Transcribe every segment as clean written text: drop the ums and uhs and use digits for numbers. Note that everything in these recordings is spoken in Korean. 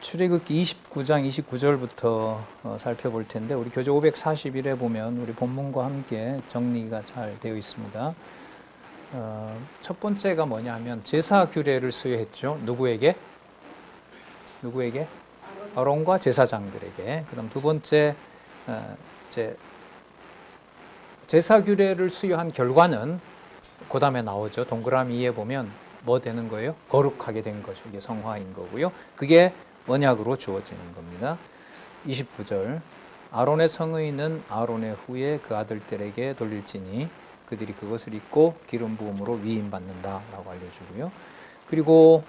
출애굽기 29장 29절부터 살펴볼 텐데 우리 교재 541에 보면 우리 본문과 함께 정리가 잘 되어 있습니다. 첫 번째가 뭐냐면 제사 규례를 수여했죠. 누구에게? 아론과 제사장들에게. 그다음 두 번째 제사 규례를 수여한 결과는 그 다음에 나오죠. 동그라미 2에 보면 뭐 되는 거예요? 거룩하게 된 거죠. 이게 성화인 거고요. 그게 언약으로 주어지는 겁니다. 29절 아론의 성의는 아론의 후에 그 아들들에게 돌릴지니 그들이 그것을 입고 기름 부음으로 위임받는다 라고 알려주고요. 그리고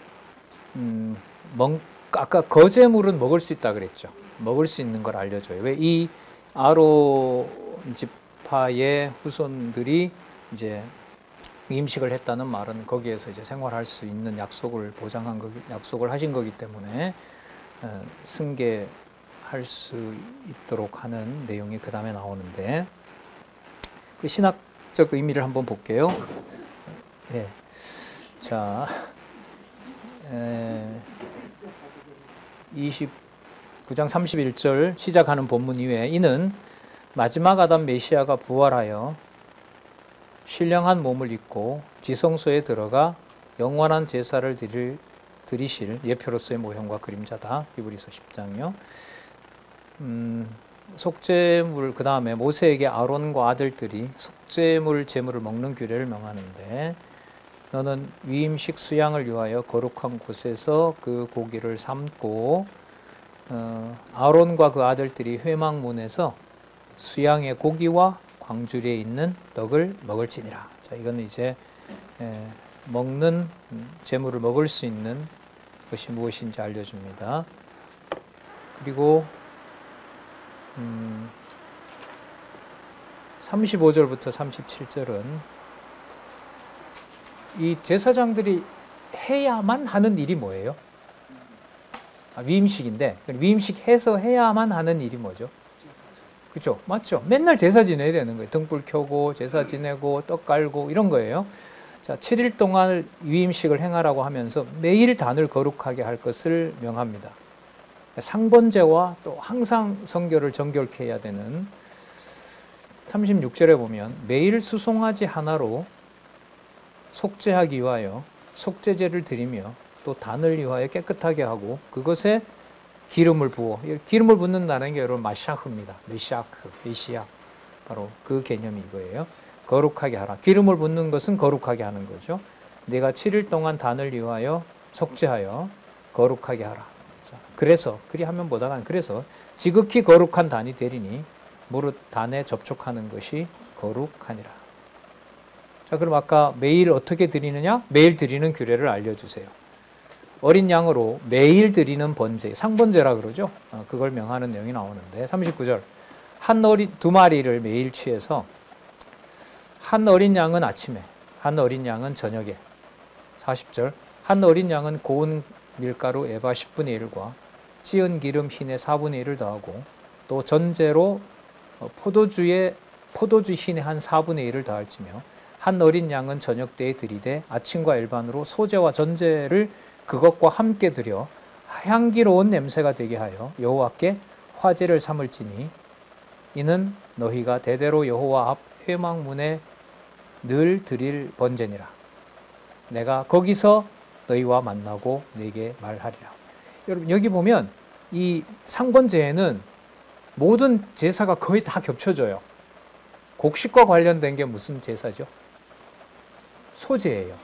아까 거제물은 먹을 수 있다 그랬죠. 먹을 수 있는 걸 알려줘요. 왜 이 아론 지파의 후손들이 이제 임식을 했다는 말은 거기에서 이제 생활할 수 있는 약속을 약속을 하신 거기 때문에 승계할 수 있도록 하는 내용이 그 다음에 나오는데 그 신학적 의미를 한번 볼게요. 예. 자, 29장 31절 시작하는 본문 이외에 이는 마지막 아담 메시아가 부활하여 신령한 몸을 입고 지성소에 들어가 영원한 제사를 드리실 예표로서의 모형과 그림자다. 히브리서 10장이요. 속죄물 그 다음에 모세에게 아론과 아들들이 속죄물 제물을 먹는 규례를 명하는데 너는 위임식 수양을 위하여 거룩한 곳에서 그 고기를 삶고 아론과 그 아들들이 회막문에서 수양의 고기와 광주리에 있는 떡을 먹을지니라. 자, 이거는 이제 먹는 제물을 먹을 수 있는 것이 무엇인지 알려줍니다. 그리고 35절부터 37절은 이 제사장들이 해야만 하는 일이 뭐예요? 위임식인데 위임식 해서 해야만 하는 일이 뭐죠? 그렇죠? 맞죠? 맨날 제사 지내야 되는 거예요. 등불 켜고 제사 지내고 떡 깔고 이런 거예요. 자, 7일 동안 위임식을 행하라고 하면서 매일 단을 거룩하게 할 것을 명합니다. 상번제와 또 항상 성결을 정결케 해야 되는 36절에 보면 매일 수송아지 하나로 속죄하기 위하여 속죄제를 드리며 또 단을 위하여 깨끗하게 하고 그것에 기름을 부어. 기름을 붓는다는 게 여러분 마샤흐입니다. 메시아. 바로 그 개념이 이거예요. 거룩하게 하라. 기름을 붓는 것은 거룩하게 하는 거죠. 내가 7일 동안 단을 위하여 속죄하여 거룩하게 하라. 자, 그래서 그리하면 보다가 그래서 지극히 거룩한 단이 되리니 무릇 단에 접촉하는 것이 거룩하니라. 자, 그럼 아까 매일 어떻게 드리느냐? 매일 드리는 규례를 알려주세요. 어린 양으로 매일 드리는 번제, 상번제라 그러죠. 그걸 명하는 내용이 나오는데 39절 두 마리를 매일 취해서 한 어린 양은 아침에, 한 어린 양은 저녁에 40절 한 어린 양은 고운 밀가루 에바 10분의 1과 찌은 기름 흰에 4분의 1을 더하고 또 전제로 포도주 흰에 한 4분의 1을 더할지며 한 어린 양은 저녁 때에 드리되 아침과 일반으로 소제와 전제를 그것과 함께 드려 향기로운 냄새가 되게 하여 여호와께 화제를 삼을지니 이는 너희가 대대로 여호와 앞 회막문에 늘 드릴 번제니라. 내가 거기서 너희와 만나고 네게 말하리라. 여러분 여기 보면 이 상번제에는 모든 제사가 거의 다 겹쳐져요. 곡식과 관련된 게 무슨 제사죠? 소제예요.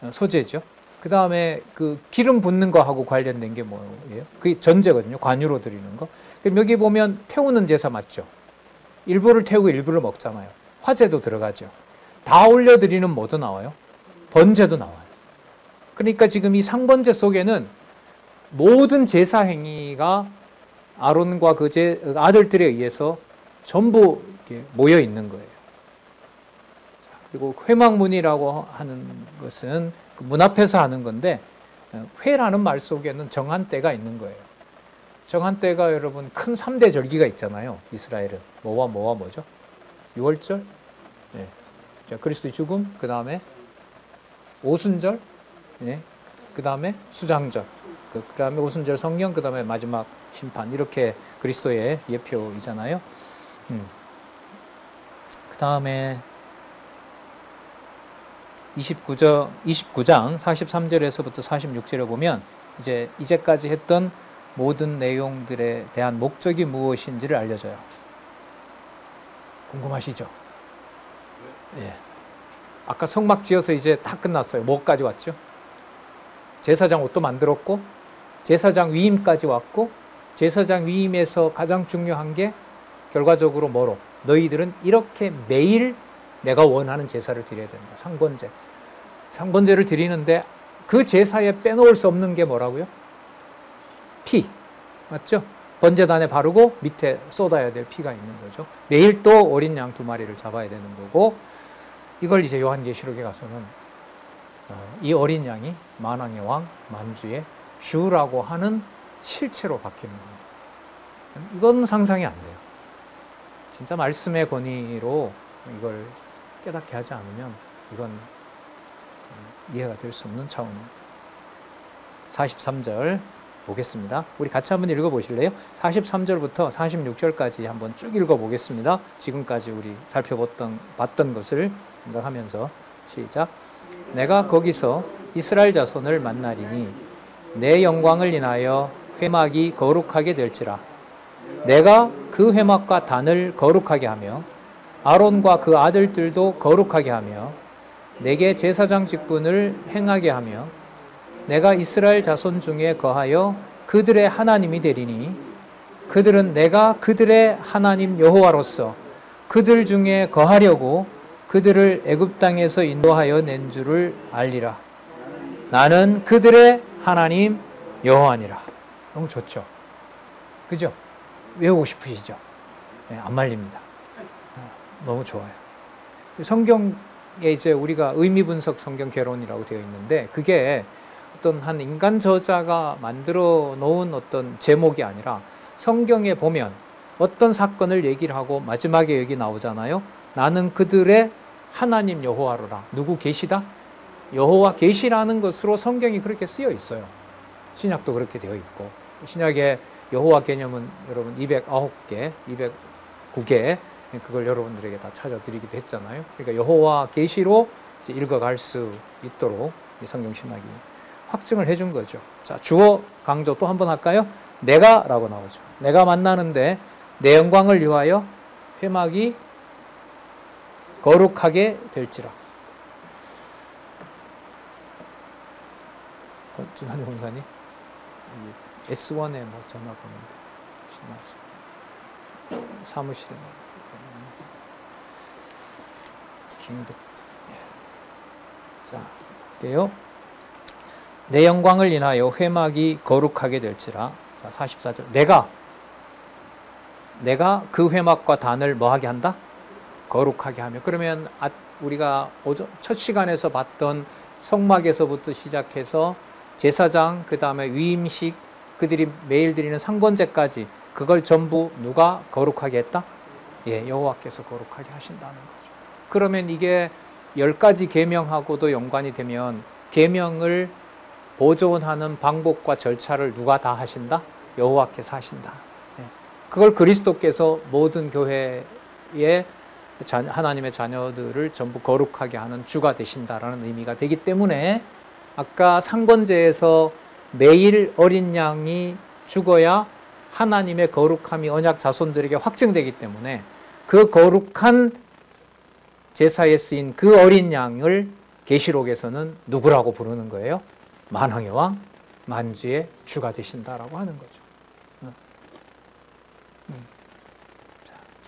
소제죠. 그 다음에 그 기름 붓는 거하고 관련된 게 뭐예요? 그게 전제거든요. 관유로 드리는 거. 그럼 여기 보면 태우는 제사 맞죠? 일부를 태우고 일부를 먹잖아요. 화제도 들어가죠. 다 올려드리는 뭐도 나와요? 번제도 나와요. 그러니까 지금 이 상번제 속에는 모든 제사 행위가 아론과 그 아들들에 의해서 전부 이렇게 모여 있는 거예요. 그리고 회막문이라고 하는 것은 그 문 앞에서 하는 건데 회라는 말 속에는 정한 때가 있는 거예요. 정한 때가 여러분 큰 3대 절기가 있잖아요. 이스라엘은 뭐와 뭐죠? 6월절, 네. 자, 그리스도의 죽음, 그 다음에 오순절, 네. 그 다음에 수장전, 그 다음에 오순절 성령, 그 다음에 마지막 심판, 이렇게 그리스도의 예표이잖아요. 그 다음에 29장 43절에서부터 46절에 보면 이제까지 했던 모든 내용들에 대한 목적이 무엇인지를 알려줘요. 궁금하시죠? 예. 아까 성막 지어서 이제 다 끝났어요. 뭐까지 왔죠? 제사장 옷도 만들었고, 제사장 위임까지 왔고, 제사장 위임에서 가장 중요한 게 결과적으로 뭐로? 너희들은 이렇게 매일 내가 원하는 제사를 드려야 된다. 상번제. 상번제를 드리는데 그 제사에 빼놓을 수 없는 게 뭐라고요? 피. 맞죠? 번제단에 바르고 밑에 쏟아야 될 피가 있는 거죠. 매일 또 어린 양 2마리를 잡아야 되는 거고, 이걸 이제 요한계시록에 가서는 이 어린 양이 만왕의 왕, 만주의 주라고 하는 실체로 바뀌는 겁니다. 이건 상상이 안 돼요. 진짜 말씀의 권위로 이걸 깨닫게 하지 않으면 이건 이해가 될 수 없는 차원입니다. 43절 보겠습니다. 우리 같이 한번 읽어보실래요? 43절부터 46절까지 한번 쭉 읽어보겠습니다. 지금까지 우리 봤던 것을 생각하면서 시작. 내가 거기서 이스라엘 자손을 만나리니 내 영광을 인하여 회막이 거룩하게 될지라. 내가 그 회막과 단을 거룩하게 하며 아론과 그 아들들도 거룩하게 하며 내게 제사장 직분을 행하게 하며 내가 이스라엘 자손 중에 거하여 그들의 하나님이 되리니 그들은 내가 그들의 하나님 여호와로서 그들 중에 거하려고 그들을 애굽 땅에서 인도하여 낸 줄을 알리라. 나는 그들의 하나님 여호와니라. 너무 좋죠? 그죠? 외우고 싶으시죠? 네, 안 말립니다. 너무 좋아요. 성경에 이제 우리가 의미 분석 성경 개론이라고 되어 있는데, 그게 어떤 한 인간 저자가 만들어 놓은 어떤 제목이 아니라 성경에 보면 어떤 사건을 얘기를 하고 마지막에 여기 나오잖아요. 나는 그들의 하나님 여호와로라. 누구 계시다? 여호와 계시라는 것으로 성경이 그렇게 쓰여 있어요. 신약도 그렇게 되어 있고, 신약의 여호와 개념은 여러분 209개, 209개, 그걸 여러분들에게 다 찾아드리기도 했잖아요. 그러니까 여호와 계시로 읽어갈 수 있도록 이 성경 신학이 확증을 해준 거죠. 자, 주어 강조 또 한번 할까요? 내가 라고 나오죠. 내가 만나는데 내 영광을 위하여 회막이 거룩하게 될지라. 준환 공사님, S1에 뭐 전화 보는데 사무실에 긴급. 자, 볼게요. 내 영광을 인하여 회막이 거룩하게 될지라. 자, 44절. 내가 그 회막과 단을 뭐하게 한다? 거룩하게 하며. 그러면 우리가 첫 시간에서 봤던 성막에서부터 시작해서 제사장, 그 다음에 위임식, 그들이 매일 드리는 상번제까지, 그걸 전부 누가 거룩하게 했다? 예, 여호와께서 거룩하게 하신다는 거죠. 그러면 이게 10가지 계명하고도 연관이 되면 계명을 보존하는 방법과 절차를 누가 다 하신다? 여호와께서 하신다. 예. 그걸 그리스도께서 모든 교회의 하나님의 자녀들을 전부 거룩하게 하는 주가 되신다라는 의미가 되기 때문에, 아까 상번제에서 매일 어린 양이 죽어야 하나님의 거룩함이 언약 자손들에게 확증되기 때문에, 그 거룩한 제사에 쓰인 그 어린 양을 계시록에서는 누구라고 부르는 거예요? 만왕의 왕, 만주의 주가 되신다라고 하는 거죠.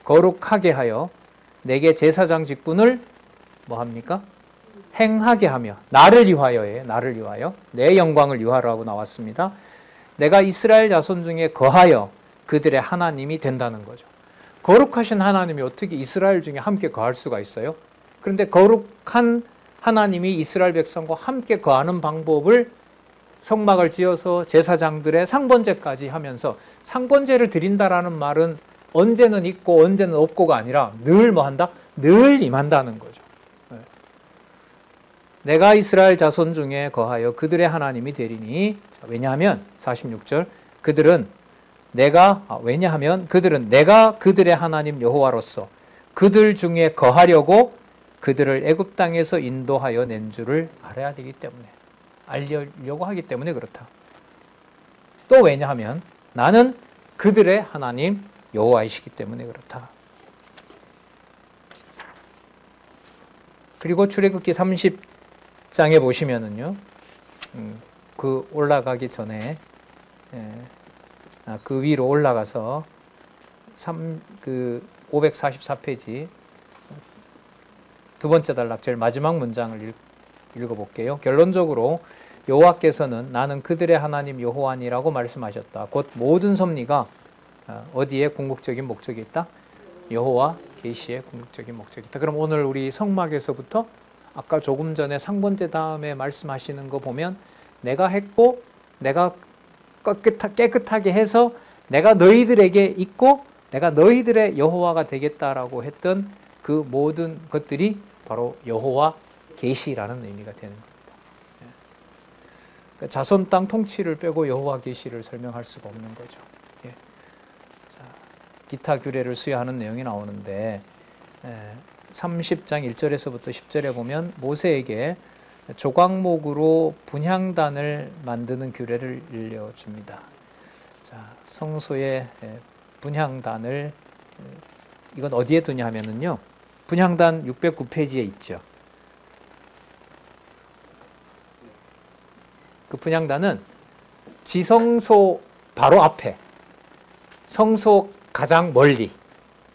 거룩하게 하여 내게 제사장 직분을 뭐 합니까? 행하게 하며. 나를 위하여에, 나를 위하여, 내 영광을 위하라고 나왔습니다. 내가 이스라엘 자손 중에 거하여 그들의 하나님이 된다는 거죠. 거룩하신 하나님이 어떻게 이스라엘 중에 함께 거할 수가 있어요? 그런데 거룩한 하나님이 이스라엘 백성과 함께 거하는 방법을 성막을 지어서 제사장들의 상번제까지 하면서, 상번제를 드린다라는 말은 언제는 있고 언제는 없고가 아니라 늘 뭐 한다? 늘 임한다는 거죠. 내가 이스라엘 자손 중에 거하여 그들의 하나님이 되리니. 왜냐하면 46절 왜냐하면 그들은 내가 그들의 하나님 여호와로서 그들 중에 거하려고 그들을 애굽 땅에서 인도하여 낸 줄을 알아야 되기 때문에, 알려고 하기 때문에 그렇다. 또 왜냐하면 나는 그들의 하나님 여호와이시기 때문에 그렇다. 그리고 출애굽기 30장에 보시면은요, 그 올라가기 전에 그 위로 올라가서 544페이지 두 번째 단락 제일 마지막 문장을 읽어볼게요. 결론적으로 여호와께서는 나는 그들의 하나님 여호와니라고 말씀하셨다. 곧 모든 섭리가 어디에 궁극적인 목적이 있다? 여호와 계시의 궁극적인 목적이 있다. 그럼 오늘 우리 성막에서부터 아까 조금 전에 상번제 다음에 말씀하시는 거 보면 내가 했고 내가 깨끗하게 해서 내가 너희들에게 있고 내가 너희들의 여호와가 되겠다라고 했던 그 모든 것들이 바로 여호와 계시라는 의미가 되는 겁니다. 그러니까 자손 땅 통치를 빼고 여호와 계시를 설명할 수가 없는 거죠. 자, 기타 규례를 수여하는 내용이 나오는데 30장 1절에서부터 10절에 보면 모세에게 조각목으로 분향단을 만드는 규례를 일려줍니다. 자, 성소의 분향단을 이건 어디에 두냐 하면은요, 분향단 609페이지에 있죠. 그 분향단은 지성소 바로 앞에, 성소 가장 멀리,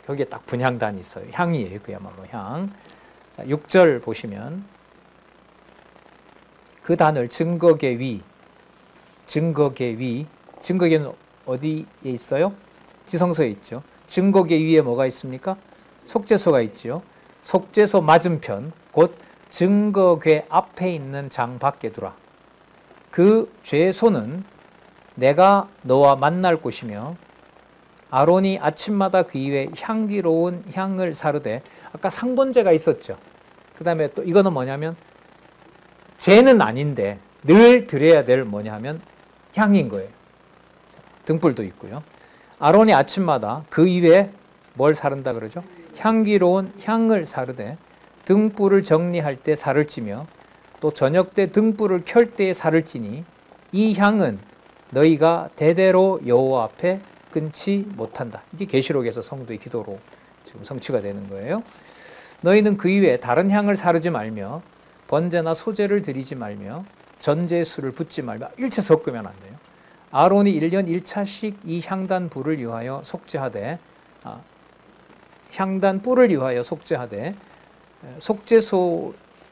여기에 딱 분향단이 있어요. 향이에요. 그야말로 향. 자, 6절 보시면 그 단을 증거계 위, 증거계는 어디에 있어요? 지성소에 있죠. 증거계 위에 뭐가 있습니까? 속죄소가 있죠. 속죄소 맞은편, 곧 증거궤 앞에 있는 장 밖에 두라. 그 죄소는 내가 너와 만날 곳이며 아론이 아침마다 그 위에 향기로운 향을 사르되, 아까 상번제가 있었죠. 그 다음에 또 이거는 뭐냐면 죄는 아닌데 늘 드려야 될 뭐냐 하면 향인 거예요. 등불도 있고요. 아론이 아침마다 그 위에 뭘 사른다 그러죠? 향기로운 향을 사르되 등불을 정리할 때 살을 찌며 또 저녁 때 등불을 켤 때에 살을 찌니 이 향은 너희가 대대로 여호와 앞에 끊지 못한다. 이게 계시록에서 성도의 기도로 지금 성취가 되는 거예요. 너희는 그 이외에 다른 향을 사르지 말며 번제나 소제를 드리지 말며 전제수를 붓지 말며 일체 섞으면 안 돼요. 아론이 1년 1차씩 이 향단 불을 위하여 속죄하되 향단 뿔을 위하여 속죄하되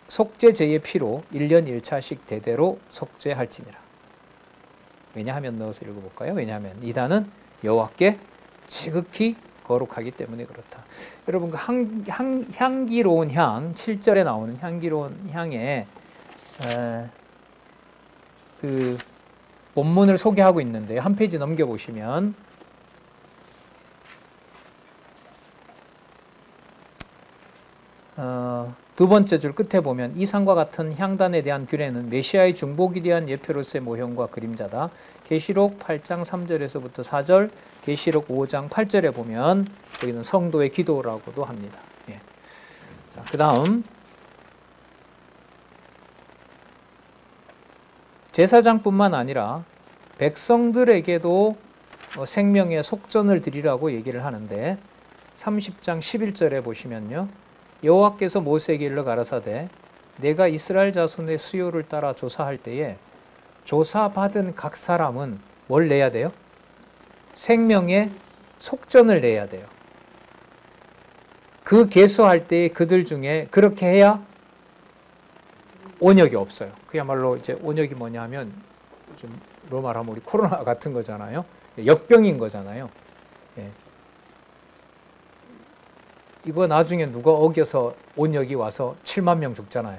속죄제의 피로 1년 1차씩 대대로 속죄할지니라. 왜냐하면 넣어서 읽어볼까요? 왜냐하면 이 단은 여호와께 지극히 거룩하기 때문에 그렇다. 여러분, 그 향기로운 향, 7절에 나오는 향기로운 향에 그 본문을 소개하고 있는데 한 페이지 넘겨보시면 두 번째 줄 끝에 보면 이상과 같은 향단에 대한 규례는 메시아의 중복에 대한 예표로서의 모형과 그림자다. 계시록 8장 3절에서부터 4절, 계시록 5장 8절에 보면 여기는 성도의 기도라고도 합니다. 예. 자, 그 다음 제사장뿐만 아니라 백성들에게도 생명의 속전을 드리라고 얘기를 하는데 30장 11절에 보시면요, 여호와께서 모세에게 일러 가라사대 내가 이스라엘 자손의 수요를 따라 조사할 때에 조사받은 각 사람은 뭘 내야 돼요? 생명의 속전을 내야 돼요. 그 계수할 때에 그들 중에 그렇게 해야 온역이 없어요. 그야말로 이제 온역이 뭐냐 하면 좀 로마로 하면 우리 코로나 같은 거잖아요. 역병인 거잖아요. 예. 이거 나중에 누가 어겨서 온역이 와서 7만 명 죽잖아요.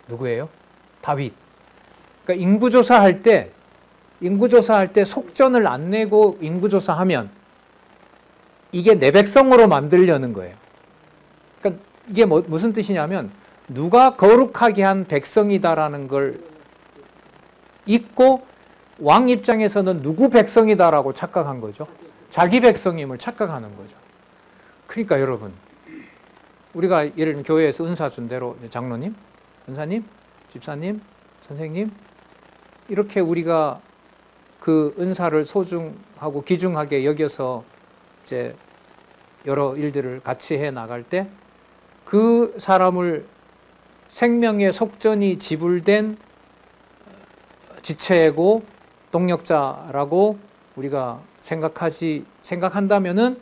누구예요? 다윗. 그러니까 인구조사할 때 속전을 안 내고 인구조사하면 이게 내 백성으로 만들려는 거예요. 그러니까 이게 무슨 뜻이냐면 누가 거룩하게 한 백성이다라는 걸 잊고 왕 입장에서는 누구 백성이다라고 착각한 거죠. 자기 백성임을 착각하는 거죠. 그러니까 여러분, 우리가 예를 들면 교회에서 은사 준 대로 장로님, 은사님, 집사님, 선생님 이렇게 우리가 그 은사를 소중하고 귀중하게 여겨서 이제 여러 일들을 같이 해 나갈 때 그 사람을 생명의 속전이 지불된 지체고 동력자라고 우리가 생각한다면은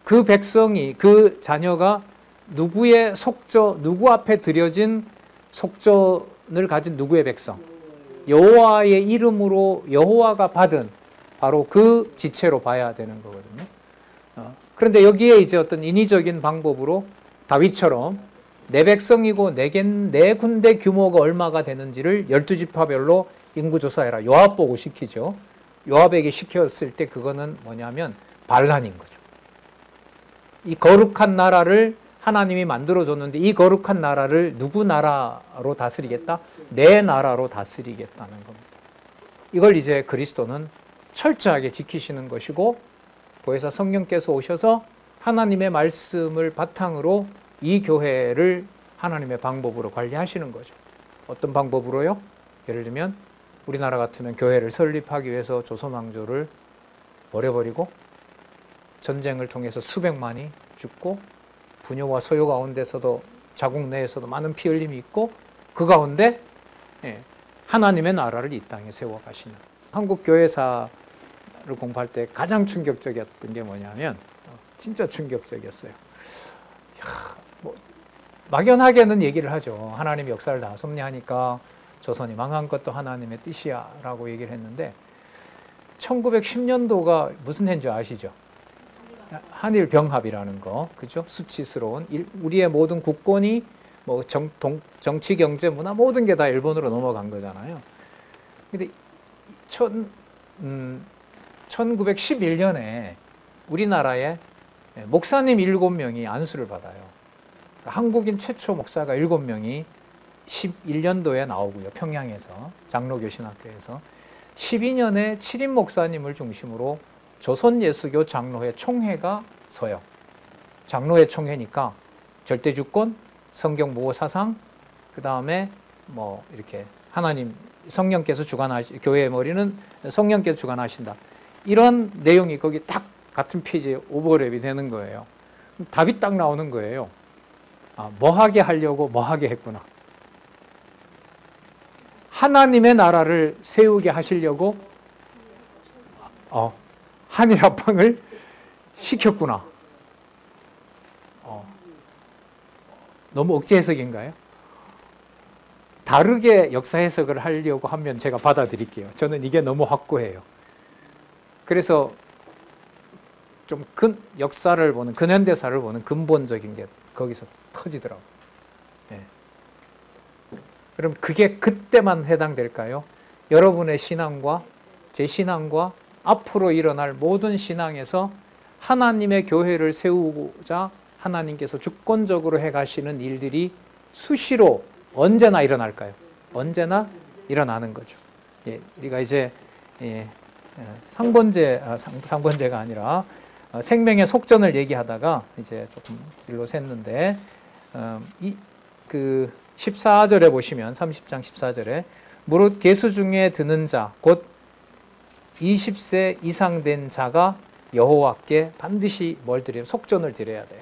그 백성이, 그 자녀가 누구의 속저, 누구 앞에 드려진 속전을 가진 누구의 백성, 여호와의 이름으로 여호와가 받은 바로 그 지체로 봐야 되는 거거든요. 그런데 여기에 이제 어떤 인위적인 방법으로 다윗처럼 내 백성이고 내 군대 규모가 얼마가 되는지를 12지파별로 인구조사해라. 요압 보고 시키죠. 요압에게 시켰을 때 그거는 뭐냐면 반란인 거죠. 이 거룩한 나라를 하나님이 만들어줬는데 이 거룩한 나라를 누구 나라로 다스리겠다? 내 나라로 다스리겠다는 겁니다. 이걸 이제 그리스도는 철저하게 지키시는 것이고, 보혜사 성령께서 오셔서 하나님의 말씀을 바탕으로 이 교회를 하나님의 방법으로 관리하시는 거죠. 어떤 방법으로요? 예를 들면 우리나라 같으면 교회를 설립하기 위해서 조선왕조를 버려버리고 전쟁을 통해서 수백만이 죽고 부녀와 소요 가운데서도 자국 내에서도 많은 피 흘림이 있고 그 가운데 하나님의 나라를 이 땅에 세워가시는, 한국 교회사를 공부할 때 가장 충격적이었던 게 뭐냐면 진짜 충격적이었어요. 뭐 막연하게는 얘기를 하죠. 하나님의 역사를 다 섭리하니까 조선이 망한 것도 하나님의 뜻이야 라고 얘기를 했는데 1910년도가 무슨 해인 줄 아시죠? 한일 병합이라는 거, 그죠? 수치스러운 우리의 모든 국권이 뭐 정치, 경제, 문화 모든 게 다 일본으로 넘어간 거잖아요. 근데 1911년에 우리나라에 목사님 7명이 안수를 받아요. 그러니까 한국인 최초 목사가 7명이 11년도에 나오고요. 평양에서 장로교신학교에서 12년에 7인 목사님을 중심으로 조선예수교 장로회 총회가 서요. 장로회 총회니까 절대주권, 성경보호 사상, 그 다음에 뭐 이렇게 하나님 성령께서 교회의 머리는 성령께서 주관하신다. 이런 내용이 거기 딱 같은 페이지에 오버랩이 되는 거예요. 답이 딱 나오는 거예요. 뭐 하게 하려고 뭐 하게 했구나. 하나님의 나라를 세우게 하시려고 한일합방을 시켰구나. 너무 억지 해석인가요? 다르게 역사 해석을 하려고 하면 제가 받아들일게요. 저는 이게 너무 확고해요. 그래서 좀 역사를 보는, 근현대사를 보는 근본적인 게 거기서 터지더라고요. 네. 그럼 그게 그때만 해당될까요? 여러분의 신앙과 제 신앙과 앞으로 일어날 모든 신앙에서 하나님의 교회를 세우고자 하나님께서 주권적으로 해가시는 일들이 수시로 언제나 일어날까요? 언제나 일어나는 거죠. 우리가 이제 상번제가 아니라 생명의 속전을 얘기하다가 이제 조금 일로 샜는데, 그 14절에 보시면 30장 14절에 무릇 계수 중에 드는 자 곧 20세 이상 된 자가 여호와께 반드시 뭘 드려요? 속전을 드려야 돼요.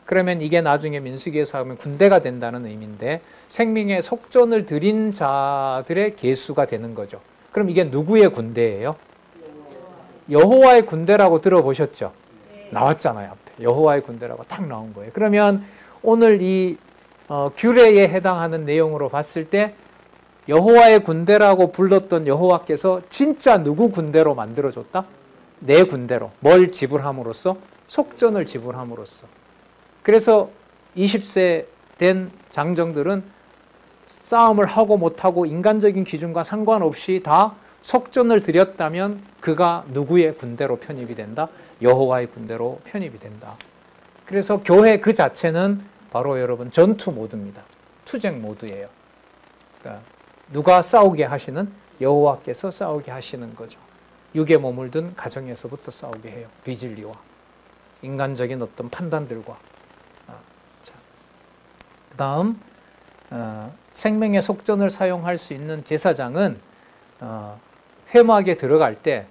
그러면 이게 나중에 민수기에서 하면 군대가 된다는 의미인데 생명의 속전을 드린 자들의 계수가 되는 거죠. 그럼 이게 누구의 군대예요? 여호와의 군대라고 들어보셨죠? 나왔잖아요. 앞에 여호와의 군대라고 딱 나온 거예요. 그러면 오늘 이 규례에 해당하는 내용으로 봤을 때 여호와의 군대라고 불렀던 여호와께서 진짜 누구 군대로 만들어줬다? 내 군대로. 뭘 지불함으로써? 속전을 지불함으로써. 그래서 20세 된 장정들은 싸움을 하고 못하고 인간적인 기준과 상관없이 다 속전을 드렸다면 그가 누구의 군대로 편입이 된다? 여호와의 군대로 편입이 된다. 그래서 교회 그 자체는 바로 여러분 전투 모드입니다. 투쟁 모드예요. 그러니까 누가 싸우게 하시는? 여호와께서 싸우게 하시는 거죠. 육에 몸을 든 가정에서부터 싸우게 해요. 비진리와 인간적인 어떤 판단들과. 그 다음 생명의 속전을 사용할 수 있는 제사장은 회막에 들어갈 때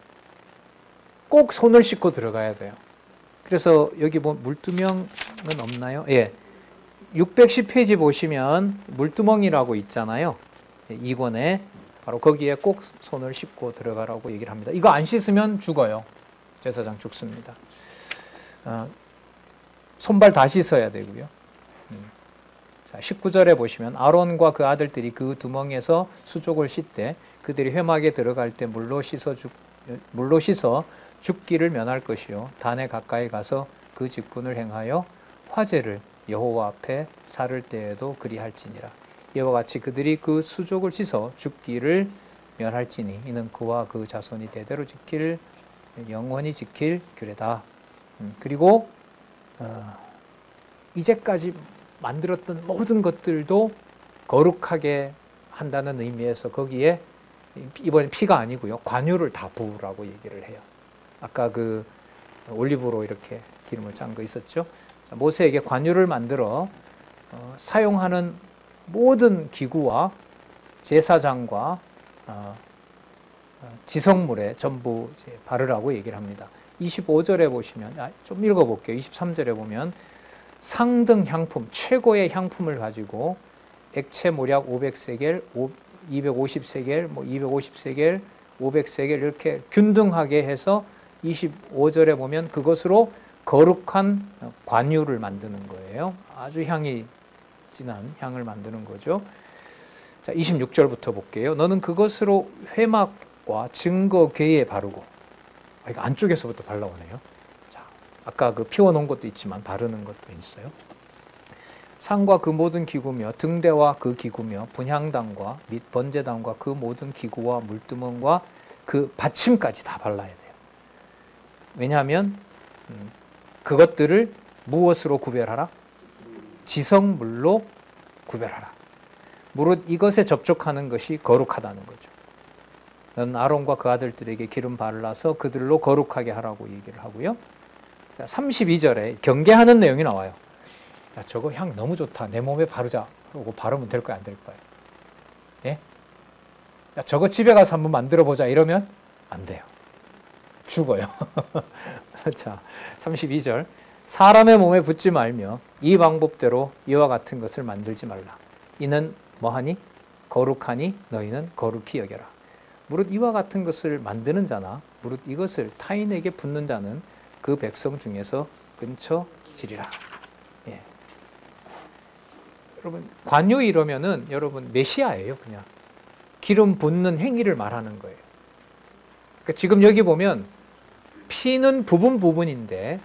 꼭 손을 씻고 들어가야 돼요. 그래서 여기 뭐 물두멍은 없나요? 예, 610페이지 보시면 물두멍이라고 있잖아요. 2권에 바로 거기에 꼭 손을 씻고 들어가라고 얘기를 합니다. 이거 안 씻으면 죽어요. 제사장 죽습니다. 손발 다 씻어야 되고요. 자, 19절에 보시면 아론과 그 아들들이 그 두멍에서 수족을 씻되 그들이 회막에 들어갈 때 물로 씻어 죽기를 면할 것이요 단에 가까이 가서 그 직분을 행하여 화제를 여호와 앞에 사를 때에도 그리할지니라. 이와 같이 그들이 그 수족을 씻어 죽기를 면할지니 이는 그와 그 자손이 대대로 지킬 영원히 지킬 규례다. 그리고 이제까지 만들었던 모든 것들도 거룩하게 한다는 의미에서 거기에 이번엔 피가 아니고요 관유를 다 부으라고 얘기를 해요. 아까 그 올리브로 이렇게 기름을 짠 거 있었죠. 모세에게 관유를 만들어 사용하는 모든 기구와 제사장과 지성물에 전부 이제 바르라고 얘기를 합니다. 25절에 보시면 좀 읽어볼게요. 23절에 보면 상등 향품, 최고의 향품을 가지고 액체 모략 500세겔, 250세겔, 뭐 250세겔, 500세겔 이렇게 균등하게 해서 25절에 보면 그것으로 거룩한 관유를 만드는 거예요. 아주 향이 진한 향을 만드는 거죠. 자, 26절부터 볼게요. 너는 그것으로 회막과 증거궤에 바르고, 이거 안쪽에서부터 발라오네요. 자, 아까 그 피워놓은 것도 있지만 바르는 것도 있어요. 상과 그 모든 기구며 등대와 그 기구며 분향단과 및 번제단과 그 모든 기구와 물두멍과 그 받침까지 다 발라야 돼요. 왜냐하면 그것들을 무엇으로 구별하라? 지성물로 구별하라. 무릇 이것에 접촉하는 것이 거룩하다는 거죠. 너는 아론과 그 아들들에게 기름 발라서 그들로 거룩하게 하라고 얘기를 하고요. 자, 32절에 경계하는 내용이 나와요. 야, 저거 향 너무 좋다. 내 몸에 바르자. 그러고 바르면 될 거야, 안 될 거야? 예? 야, 저거 집에 가서 한번 만들어 보자. 이러면 안 돼요. 죽어요. 자, 32절. 사람의 몸에 붓지 말며 이 방법대로 이와 같은 것을 만들지 말라. 이는 뭐하니? 거룩하니 너희는 거룩히 여겨라. 무릇 이와 같은 것을 만드는 자나 무릇 이것을 타인에게 붓는 자는 그 백성 중에서 끊쳐지리라. 예. 여러분 관유 이러면은 여러분 메시아예요. 그냥 기름 붓는 행위를 말하는 거예요. 그러니까 지금 여기 보면 피는 부분인데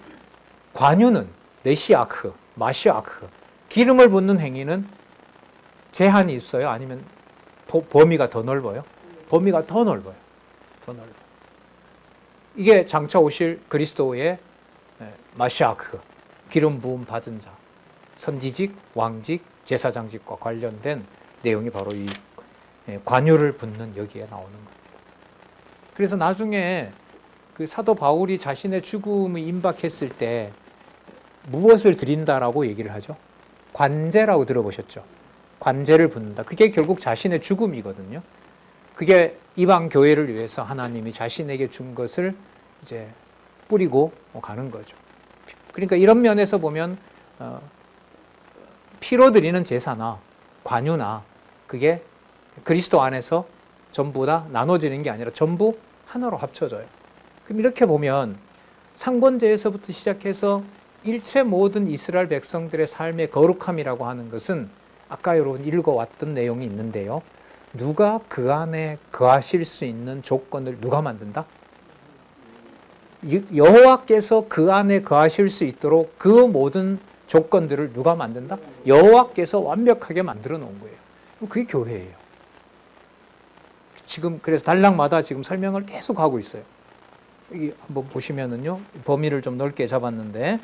관유는 메시아크, 마시아크, 기름을 붓는 행위는 제한이 있어요? 아니면 범위가 더 넓어요? 범위가 더 넓어요. 더 넓어요. 이게 장차 오실 그리스도의 마시아크, 기름 부음 받은 자, 선지직, 왕직, 제사장직과 관련된 내용이 바로 이 관유를 붓는 여기에 나오는 겁니다. 그래서 나중에 그 사도 바울이 자신의 죽음이 임박했을 때 무엇을 드린다라고 얘기를 하죠? 관제라고 들어보셨죠? 관제를 붓는다. 그게 결국 자신의 죽음이거든요. 그게 이방 교회를 위해서 하나님이 자신에게 준 것을 이제 뿌리고 가는 거죠. 그러니까 이런 면에서 보면 피로 드리는 제사나 관유나 그게 그리스도 안에서 전부 다 나눠지는 게 아니라 전부 하나로 합쳐져요. 그럼 이렇게 보면 상번제에서부터 시작해서 일체 모든 이스라엘 백성들의 삶의 거룩함이라고 하는 것은 아까 여러분 읽어왔던 내용이 있는데요. 누가 그 안에 거하실 수 있는 조건을 누가 만든다? 여호와께서 그 안에 거하실 수 있도록 그 모든 조건들을 누가 만든다? 여호와께서 완벽하게 만들어 놓은 거예요. 그게 교회예요. 지금 그래서 단락마다 지금 설명을 계속 하고 있어요. 여기 한번 보시면은요, 범위를 좀 넓게 잡았는데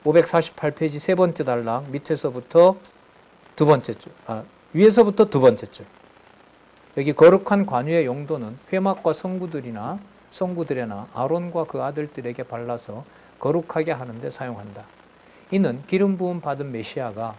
548페이지 세 번째 단락 밑에서부터 두 번째 줄, 위에서부터 두 번째 줄. 여기 거룩한 관유의 용도는 회막과 성구들이나 아론과 그 아들들에게 발라서 거룩하게 하는데 사용한다. 이는 기름 부음 받은 메시아가,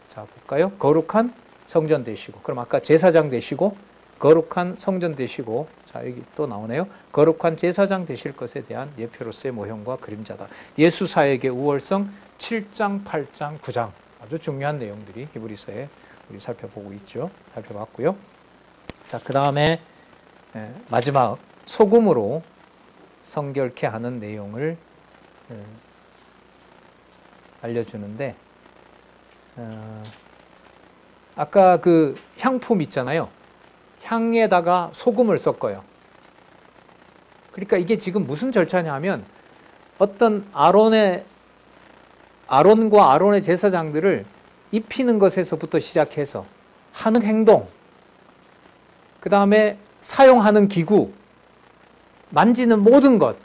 자 볼까요? 거룩한 성전 되시고, 그럼 아까 제사장 되시고 거룩한 성전 되시고, 자 여기 또 나오네요. 거룩한 제사장 되실 것에 대한 예표로서의 모형과 그림자다. 예수 사역의 우월성 7장, 8장, 9장 아주 중요한 내용들이 히브리서에 우리 살펴보고 있죠. 살펴봤고요. 자, 그 다음에 마지막 소금으로 성결케 하는 내용을 알려주는데, 아까 그 향품 있잖아요. 향에다가 소금을 섞어요. 그러니까 이게 지금 무슨 절차냐 하면 어떤 아론과 아론의 제사장들을 입히는 것에서부터 시작해서 하는 행동, 그 다음에 사용하는 기구, 만지는 모든 것,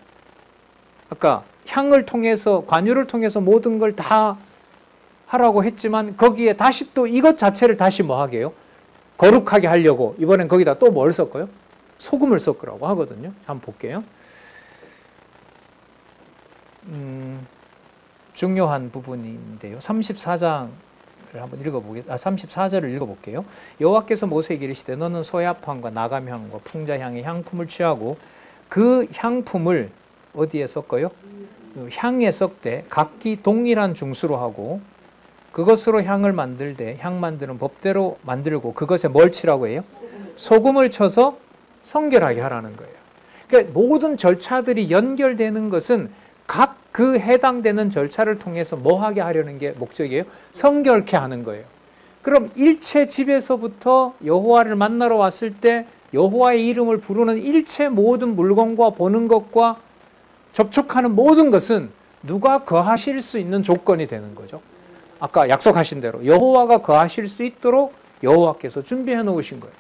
아까 향을 통해서, 관유를 통해서 모든 걸 다 하라고 했지만 거기에 다시 또 이것 자체를 다시 뭐 하게 해요? 거룩하게 하려고 이번엔 거기다 또 뭘 섞어요? 소금을 섞으라고 하거든요. 한번 볼게요. 중요한 부분인데요. 34장을 한번 34절을 읽어볼게요. 여호와께서 모세에게 이르시되 너는 소야향과 나감향과 풍자향의 향품을 취하고 그 향품을 어디에 섞어요? 향에 섞되 각기 동일한 중수로 하고 그것으로 향을 만들되 향 만드는 법대로 만들고 그것에 뭘 치라고 해요? 소금을 쳐서 성결하게 하라는 거예요. 그러니까 모든 절차들이 연결되는 것은 각 그 해당되는 절차를 통해서 뭐 하게 하려는 게 목적이에요? 성결케 하는 거예요. 그럼 일체 집에서부터 여호와를 만나러 왔을 때 여호와의 이름을 부르는 일체 모든 물건과 보는 것과 접촉하는 모든 것은 누가 거하실 수 있는 조건이 되는 거죠. 아까 약속하신 대로 여호와가 거하실 수 있도록 여호와께서 준비해 놓으신 거예요.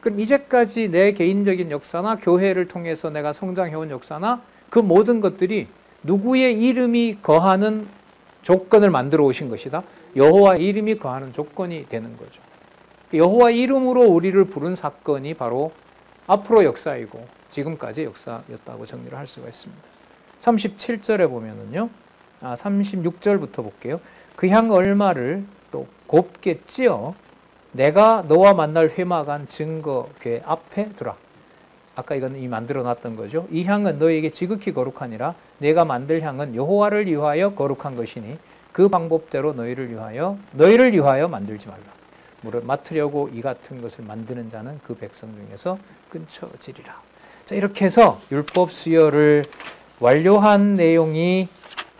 그럼 이제까지 내 개인적인 역사나 교회를 통해서 내가 성장해온 역사나 그 모든 것들이 누구의 이름이 거하는 조건을 만들어 오신 것이다. 여호와의 이름이 거하는 조건이 되는 거죠. 여호와의 이름으로 우리를 부른 사건이 바로 앞으로 역사이고 지금까지 역사였다고 정리를 할 수가 있습니다. 37절에 보면은요. 36절부터 볼게요. 그 향 얼마를 또 곱게 찧어 내가 너와 만날 회막한 증거 궤 앞에 두라. 아까 이건 이미 만들어 놨던 거죠. 이 향은 너에게 지극히 거룩하니라. 내가 만들 향은 여호와를 위하여 거룩한 것이니 그 방법대로 너희를 위하여 만들지 말라. 물을 맡으려고 이 같은 것을 만드는 자는 그 백성 중에서 끊쳐지리라. 자, 이렇게 해서 율법 수여를 완료한 내용이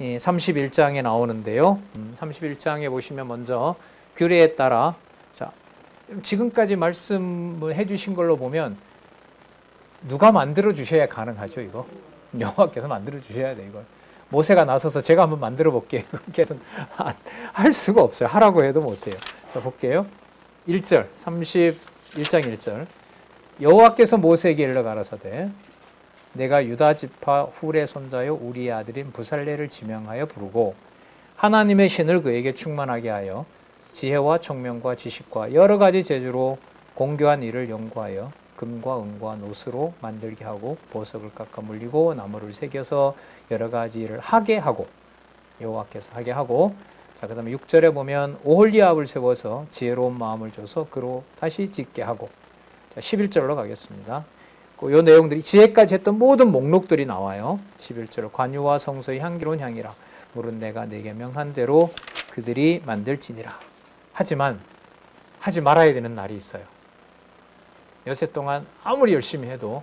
31장에 나오는데요. 31장에 보시면 먼저 규례에 따라, 자, 지금까지 말씀을 해주신 걸로 보면 누가 만들어 주셔야 가능하죠, 이거? 여호와께서 만들어 주셔야 돼, 이걸. 모세가 나서서 제가 한번 만들어 볼게요. 그렇게는 할 수가 없어요. 하라고 해도 못해요. 자, 볼게요. 1절, 31장 1절. 여호와께서 모세에게 일러 가라사대 내가 유다 지파 훌의 손자요 우리의 아들인 부살레를 지명하여 부르고 하나님의 신을 그에게 충만하게 하여 지혜와 총명과 지식과 여러 가지 재주로 공교한 일을 연구하여 금과 은과 노스로 만들게 하고 보석을 깎아 물리고 나무를 새겨서 여러 가지 일을 하게 하고 여호와께서 하게 하고, 자, 그 다음에 6절에 보면 오홀리압을 세워서 지혜로운 마음을 줘서 그로 다시 짓게 하고, 자, 11절로 가겠습니다. 이 내용들이 지혜까지 했던 모든 목록들이 나와요. 11절 관유와 성소의 향기로운 향이라 물은 내가 내게 명한 대로 그들이 만들지니라. 하지만 하지 말아야 되는 날이 있어요. 여세 동안 아무리 열심히 해도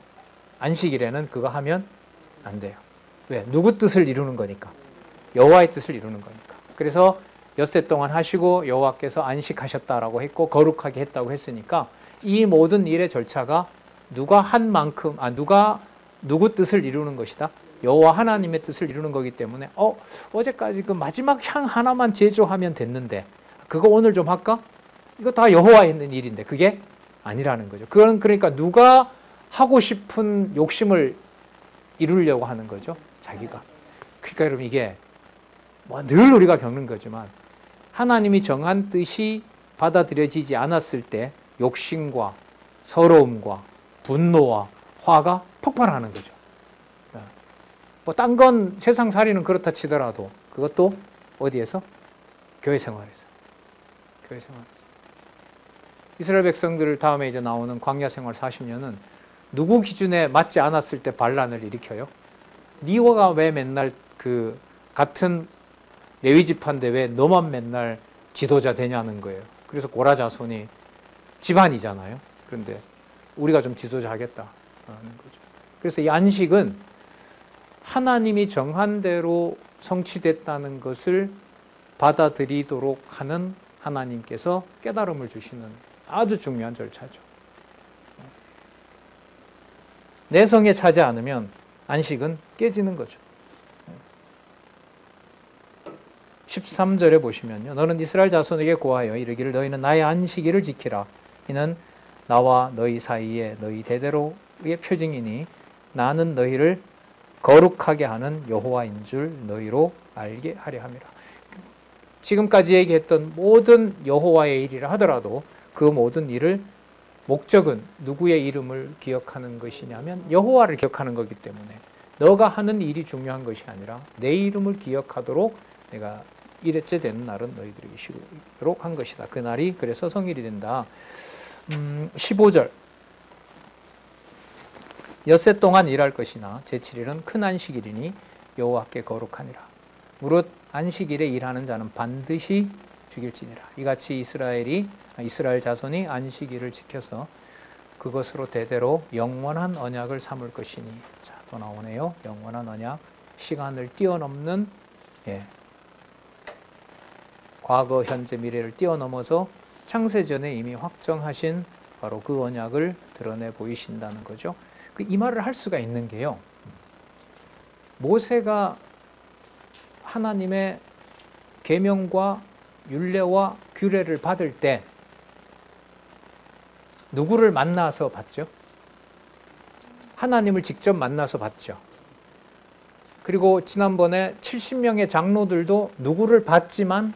안식일에는 그거 하면 안 돼요. 왜? 누구 뜻을 이루는 거니까. 여호와의 뜻을 이루는 거니까. 그래서 엿새 동안 하시고 여호와께서 안식하셨다라고 했고 거룩하게 했다고 했으니까 이 모든 일의 절차가 누가 한 만큼, 누구 뜻을 이루는 것이다. 여호와 하나님의 뜻을 이루는 거기 때문에 어제까지 그 마지막 향 하나만 제조하면 됐는데 그거 오늘 좀 할까? 이거 다 여호와 했는 일인데 그게 아니라는 거죠. 그건 그러니까 누가 하고 싶은 욕심을 이루려고 하는 거죠. 자기가. 그러니까 여러분 이게 뭐 늘 우리가 겪는 거지만 하나님이 정한 뜻이 받아들여지지 않았을 때 욕심과 서러움과 분노와 화가 폭발하는 거죠. 뭐 딴 건 세상살이는 그렇다 치더라도 그것도 어디에서? 교회 생활에서. 교회 생활에서. 이스라엘 백성들 다음에 이제 나오는 광야 생활 40년은 누구 기준에 맞지 않았을 때 반란을 일으켜요? 니가 왜 맨날 그 같은 레위 지파인데 왜 너만 맨날 지도자 되냐는 거예요. 그래서 고라 자손이 집안이잖아요. 그런데 우리가 좀 지도자 하겠다는 거죠. 그래서 이 안식은 하나님이 정한 대로 성취됐다는 것을 받아들이도록 하는 하나님께서 깨달음을 주시는 아주 중요한 절차죠. 내성에 차지 않으면 안식은 깨지는 거죠. 13절에 보시면요. 너는 이스라엘 자손에게 고하여 이르기를 너희는 나의 안식일을 지키라. 이는 나와 너희 사이에 너희 대대로의 표징이니 나는 너희를 거룩하게 하는 여호와인 줄 너희로 알게 하려 함이라. 지금까지 얘기했던 모든 여호와의 일이라 하더라도 그 모든 일을 목적은 누구의 이름을 기억하는 것이냐면 여호와를 기억하는 거기 때문에 너가 하는 일이 중요한 것이 아니라 내 이름을 기억하도록 내가 일째 되는 날은 너희들에게 쉬도록 한 것이다. 그 날이 그래서 성일이 된다. 15절 엿새 동안 일할 것이나 제7일은 큰 안식일이니 여호와께 거룩하니라. 무릇 안식일에 일하는 자는 반드시 죽일지니라. 이같이 이스라엘 자손이 안식일을 지켜서 그것으로 대대로 영원한 언약을 삼을 것이니. 자, 또 나오네요. 영원한 언약, 시간을 뛰어넘는 과거, 현재, 미래를 뛰어넘어서 창세전에 이미 확정하신 바로 그 언약을 드러내 보이신다는 거죠. 이 말을 할 수가 있는 게요. 모세가 하나님의 계명과 율례와 규례를 받을 때 누구를 만나서 받죠? 하나님을 직접 만나서 받죠. 그리고 지난번에 70명의 장로들도 누구를 받지만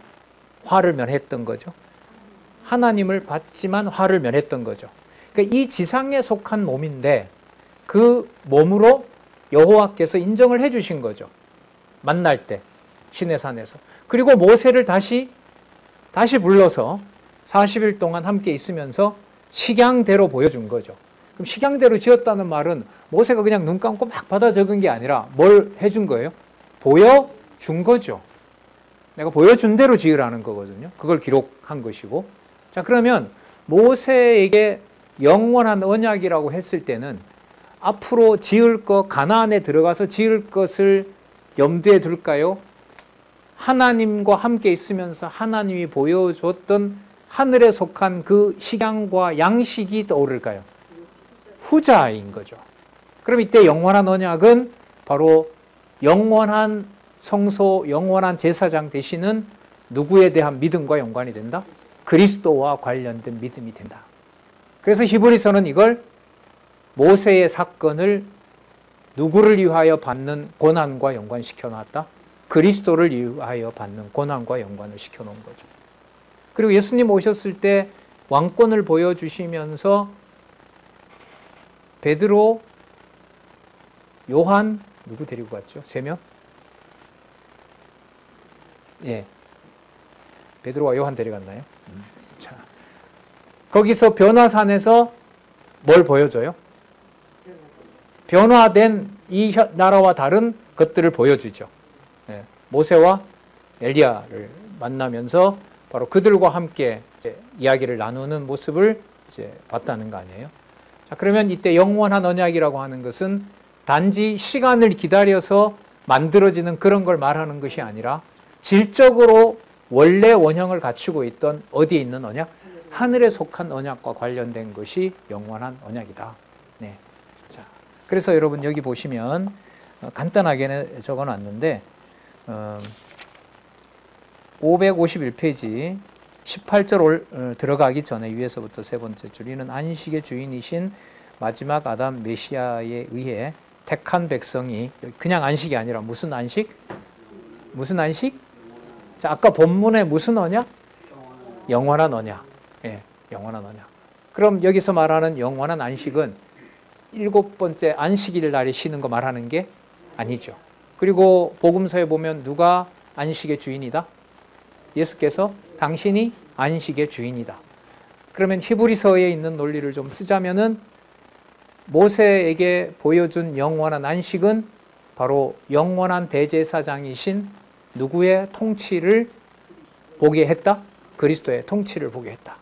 화를 면했던 거죠. 하나님을 받지만 화를 면했던 거죠. 그러니까 이 지상에 속한 몸인데 그 몸으로 여호와께서 인정을 해주신 거죠. 만날 때 시내산에서. 그리고 모세를 다시 불러서 40일 동안 함께 있으면서 식양대로 보여준 거죠. 그럼 식양대로 지었다는 말은 모세가 그냥 눈 감고 막 받아 적은 게 아니라 뭘 해준 거예요? 보여준 거죠. 내가 보여준 대로 지으라는 거거든요. 그걸 기록한 것이고. 자, 그러면 모세에게 영원한 언약이라고 했을 때는 앞으로 지을 것, 가나안에 들어가서 지을 것을 염두에 둘까요? 하나님과 함께 있으면서 하나님이 보여줬던 하늘에 속한 그 식양과 양식이 떠오를까요? 후자인 거죠. 그럼 이때 영원한 언약은 바로 영원한 성소, 영원한 제사장 되시는 누구에 대한 믿음과 연관이 된다? 그리스도와 관련된 믿음이 된다. 그래서 히브리서는 이걸 모세의 사건을 누구를 위하여 받는 고난과 연관시켜 놨다? 그리스도를 위하여 받는 고난과 연관을 시켜 놓은 거죠. 그리고 예수님 오셨을 때 왕권을 보여주시면서 베드로, 요한, 누구 데리고 갔죠? 3명? 예. 베드로와 요한 데려갔나요? 자, 거기서 변화산에서 뭘 보여줘요? 변화된 이 나라와 다른 것들을 보여주죠. 예. 모세와 엘리야를 만나면서 바로 그들과 함께 이제 이야기를 나누는 모습을 이제 봤다는 거 아니에요? 자, 그러면 이때 영원한 언약이라고 하는 것은 단지 시간을 기다려서 만들어지는 그런 걸 말하는 것이 아니라 질적으로 원래 원형을 갖추고 있던 어디에 있는 언약? 하늘에 속한 언약과 관련된 것이 영원한 언약이다. 네. 자, 그래서 여러분 여기 보시면 간단하게 적어놨는데 551페이지 18절 들어가기 전에 위에서부터 세 번째 줄 이는 안식의 주인이신 마지막 아담 메시아에 의해 택한 백성이 그냥 안식이 아니라 무슨 안식? 무슨 안식? 자, 아까 본문에 무슨 언약? 영원한 언약. 예, 영원한 언약. 그럼 여기서 말하는 영원한 안식은 7번째 안식일 날에 쉬는 거 말하는 게 아니죠. 그리고 복음서에 보면 누가 안식의 주인이다? 예수께서 당신이 안식의 주인이다. 그러면 히브리서에 있는 논리를 좀 쓰자면은 모세에게 보여준 영원한 안식은 바로 영원한 대제사장이신 누구의 통치를 보게 했다? 그리스도의 통치를 보게 했다.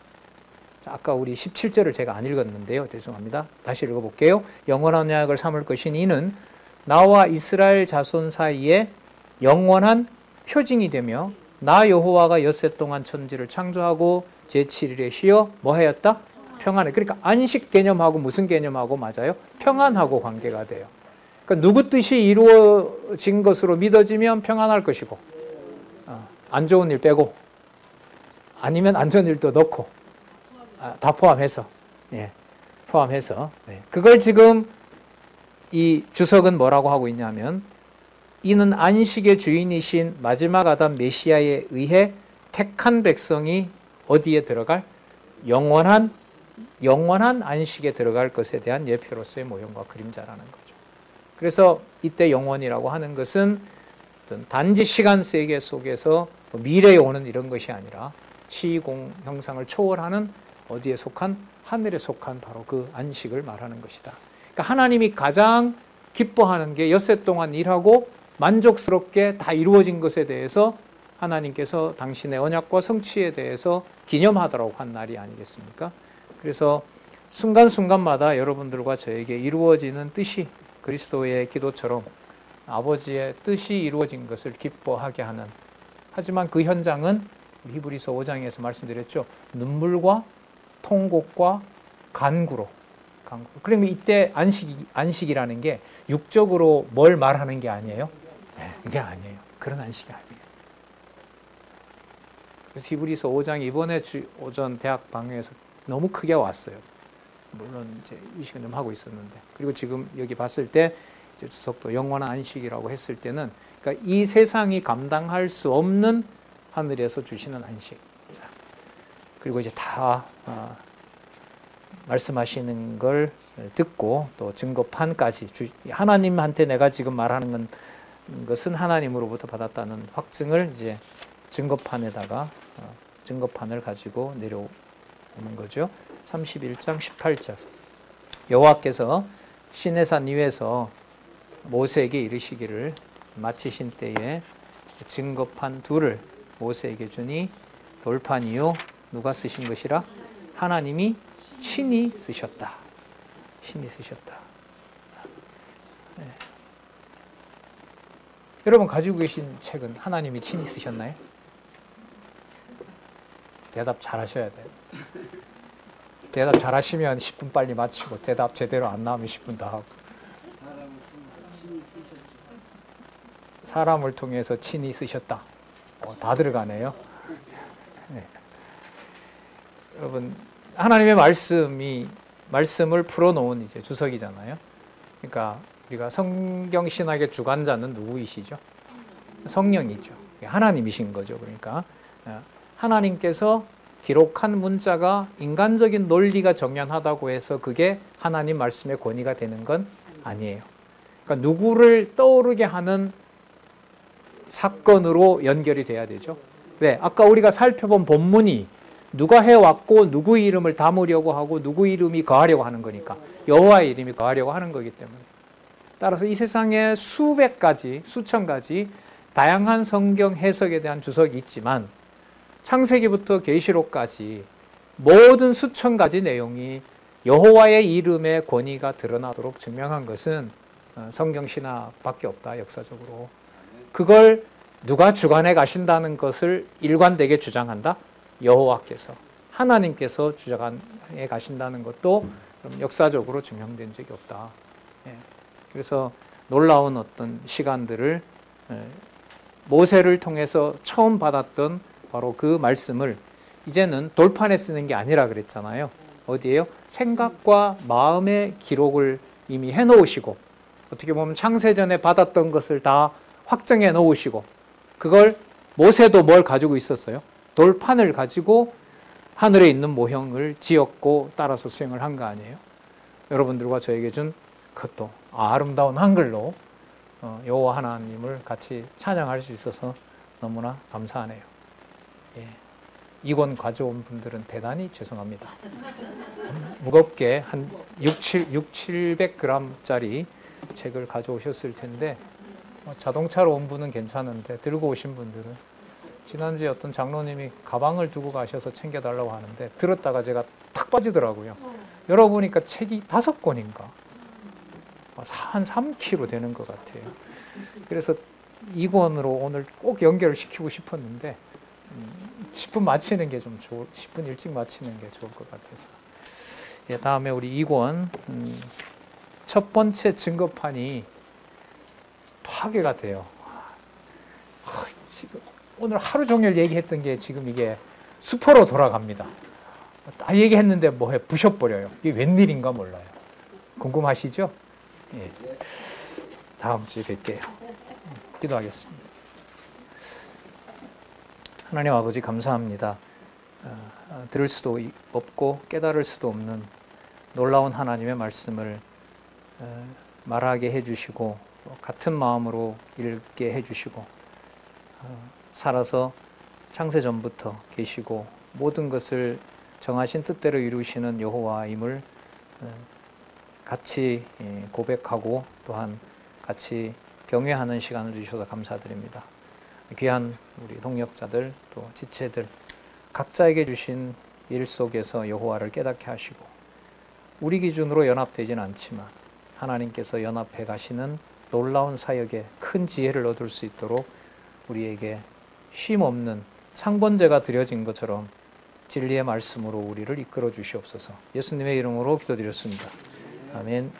자, 아까 우리 17절을 제가 안 읽었는데요. 죄송합니다. 다시 읽어볼게요. 영원한 언약을 삼을 것인 이는 나와 이스라엘 자손 사이에 영원한 표징이 되며 나 여호와가 엿새 동안 천지를 창조하고 제7일에 쉬어 뭐 하였다? 평안해. 그러니까 안식 개념하고 무슨 개념하고 맞아요? 평안하고 관계가 돼요. 그러니까 누구 뜻이 이루어진 것으로 믿어지면 평안할 것이고 안 좋은 일 빼고 아니면 안 좋은 일도 넣고 다 포함해서 포함해서 그걸 지금 이 주석은 뭐라고 하고 있냐면 이는 안식의 주인이신 마지막 아담 메시아에 의해 택한 백성이 어디에 들어갈? 영원한 안식에 들어갈 것에 대한 예표로서의 모형과 그림자라는 거죠. 그래서 이때 영원이라고 하는 것은 어떤 단지 시간 세계 속에서 미래에 오는 이런 것이 아니라 시공 형상을 초월하는 어디에 속한? 하늘에 속한 바로 그 안식을 말하는 것이다. 그러니까 하나님이 가장 기뻐하는 게 엿새 동안 일하고 만족스럽게 다 이루어진 것에 대해서 하나님께서 당신의 언약과 성취에 대해서 기념하더라고 한 날이 아니겠습니까? 그래서 순간순간마다 여러분들과 저에게 이루어지는 뜻이 그리스도의 기도처럼 아버지의 뜻이 이루어진 것을 기뻐하게 하는, 하지만 그 현장은 히브리서 5장에서 말씀드렸죠. 눈물과 통곡과 간구로. 그러면 이때 안식이라는 게 육적으로 뭘 말하는 게 아니에요? 이게 아니에요. 그런 안식이 아니에요. 그래서 히브리서 5장 이번에 오전 대학 방에서 너무 크게 왔어요. 물론 이제 의식은 좀 하고 있었는데, 그리고 지금 여기 봤을 때 이제 주석도 영원한 안식이라고 했을 때는, 그러니까 이 세상이 감당할 수 없는 하늘에서 주시는 안식. 자, 그리고 이제 다 말씀하시는 걸 듣고 또 증거판까지 하나님한테 내가 지금 말하는 것은 하나님으로부터 받았다는 확증을 이제 증거판에다가 증거판을 가지고 내려오는 거죠. 31장 18절 여호와께서 시내산 위에서 모세에게 이르시기를 마치신 때에 증거판 둘을 모세에게 주니 돌판이요 누가 쓰신 것이라? 하나님이 친히 쓰셨다. 친히 쓰셨다. 네. 여러분 가지고 계신 책은 하나님이 친히 쓰셨나요? 대답 잘 하셔야 돼요. 대답 잘 하시면 10분 빨리 마치고, 대답 제대로 안 나오면 10분 더 하고. 사람을 통해서 친히 쓰셨다. 다 들어가네요. 네. 여러분, 하나님의 말씀을 풀어놓은 이제 주석이잖아요. 그러니까 우리가 성경 신학의 주관자는 누구이시죠? 성령이죠. 하나님이신 거죠. 그러니까 하나님께서 기록한 문자가 인간적인 논리가 정연하다고 해서 그게 하나님 말씀의 권위가 되는 건 아니에요. 그러니까 누구를 떠오르게 하는 사건으로 연결이 돼야 되죠. 왜? 아까 우리가 살펴본 본문이 누가 해왔고 누구 이름을 담으려고 하고 누구 이름이 거하려고 하는 거니까, 여호와의 이름이 거하려고 하는 거기 때문에. 따라서 이 세상에 수백 가지, 수천 가지 다양한 성경 해석에 대한 주석이 있지만 창세기부터 계시록까지 모든 수천 가지 내용이 여호와의 이름의 권위가 드러나도록 증명한 것은 성경 신학밖에 없다, 역사적으로. 그걸 누가 주관해 가신다는 것을 일관되게 주장한다? 여호와께서, 하나님께서 주장해 가신다는 것도 역사적으로 증명된 적이 없다. 그래서 놀라운 어떤 시간들을 모세를 통해서 처음 받았던 바로 그 말씀을 이제는 돌판에 쓰는 게 아니라 그랬잖아요. 어디에요? 생각과 마음의 기록을 이미 해놓으시고, 어떻게 보면 창세전에 받았던 것을 다 확정해 놓으시고, 그걸 모세도 뭘 가지고 있었어요? 돌판을 가지고 하늘에 있는 모형을 지었고 따라서 수행을 한 거 아니에요? 여러분들과 저에게 준 그것도 아름다운 한글로 여호와 하나님을 같이 찬양할 수 있어서 너무나 감사하네요. 예. 이권 가져온 분들은 대단히 죄송합니다. 무겁게 한 700g짜리 책을 가져오셨을 텐데 자동차로 온 분은 괜찮은데 들고 오신 분들은 지난주에 어떤 장로님이 가방을 두고 가셔서 챙겨달라고 하는데 들었다가 제가 탁 빠지더라고요. 열어보니까 책이 5권인가 한 3kg 되는 것 같아요. 그래서 이 권으로 오늘 꼭 연결을 시키고 싶었는데 10분 마치는 게 좀 10분 일찍 마치는 게 좋을 것 같아서. 예, 다음에 우리 2권 첫 번째 증거판이 파괴가 돼요. 지금 오늘 하루 종일 얘기했던 게 지금 이게 수포로 돌아갑니다. 다 얘기했는데 뭐해 부셔버려요. 이게 웬일인가 몰라요. 궁금하시죠? 예. 다음 주에 뵐게요. 기도하겠습니다. 하나님 아버지 감사합니다. 들을 수도 없고 깨달을 수도 없는 놀라운 하나님의 말씀을 말하게 해주시고 같은 마음으로 읽게 해주시고 살아서 창세 전부터 계시고 모든 것을 정하신 뜻대로 이루시는 여호와임을 같이 고백하고 또한 같이 경외하는 시간을 주셔서 감사드립니다. 귀한 우리 동역자들 또 지체들 각자에게 주신 일 속에서 여호와를 깨닫게 하시고 우리 기준으로 연합되지는 않지만 하나님께서 연합해 가시는 놀라운 사역에 큰 지혜를 얻을 수 있도록 우리에게 쉼 없는 상번제가 드려진 것처럼 진리의 말씀으로 우리를 이끌어 주시옵소서. 예수님의 이름으로 기도드렸습니다. 아멘.